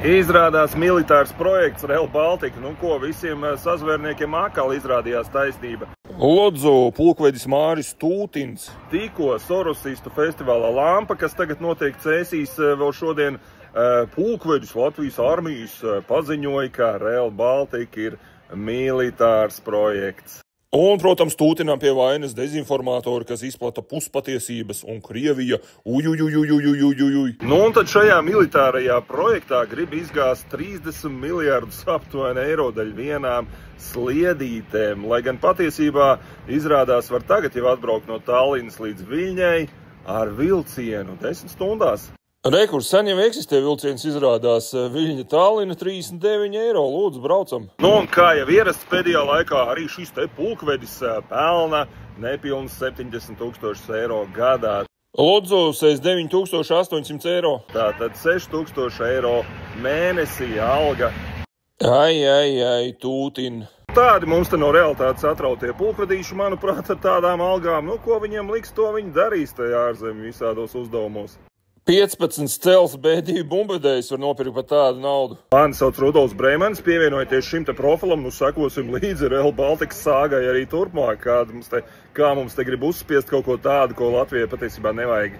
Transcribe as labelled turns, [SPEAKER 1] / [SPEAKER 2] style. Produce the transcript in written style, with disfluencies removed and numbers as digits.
[SPEAKER 1] Izrādās militārs projekts Rail Baltica, nu ko visiem sazvērniekiem atkal izrādījās taisnība. Lodzu pulkvedis Māris Tūtins, tikko Sorosistu festivālā Lampa, kas tagad notiek Cēsīs vēl šodien, pulkvedis Latvijas armijas paziņoja, ka Rail Baltica ir militārs projekts. Un, protams, Tūtinām pie vainas dezinformātori, kas izplata puspatiesības, un Krievija ujujujujujujujujujuj. Nu, un tad šajā militārajā projektā grib izgāzt 30 miljardus aptuveni eiro daļ vienām sliedītēm, lai gan patiesībā izrādās var tagad jau atbraukt no Tallinas līdz Viļņai ar vilcienu 10 stundās. Rekurs, sen jau eksistē vilciens, izrādās Viļņa Tallina 39 eiro, lūdzu, braucam. Nu, un kā jau ierasts pēdējā laikā, arī šis te pulkvedis pelna nepilns 70 000 eiro gadā. Lūdzu, 69 800 eiro. Tātad 6 000 eiro mēnesī alga. Ai, Tūtin. Tādi mums te no realitātes atrautie pulkvedīši, manuprāt, ar tādām algām. Nu, ko viņiem liks, to viņi darīs tajā ārzemju visādos uzdevumos. 15 cels B2 bumbvedējs var nopirkt par tādu naudu. Mani sauc Rudolfs Breimanis, pievienojieties šim te profilam, nu sekosim līdzi Rail Baltica sāgai arī turpmāk, kā mums te grib uzspiest kaut ko tādu, ko Latvijai patiesībā nevajag.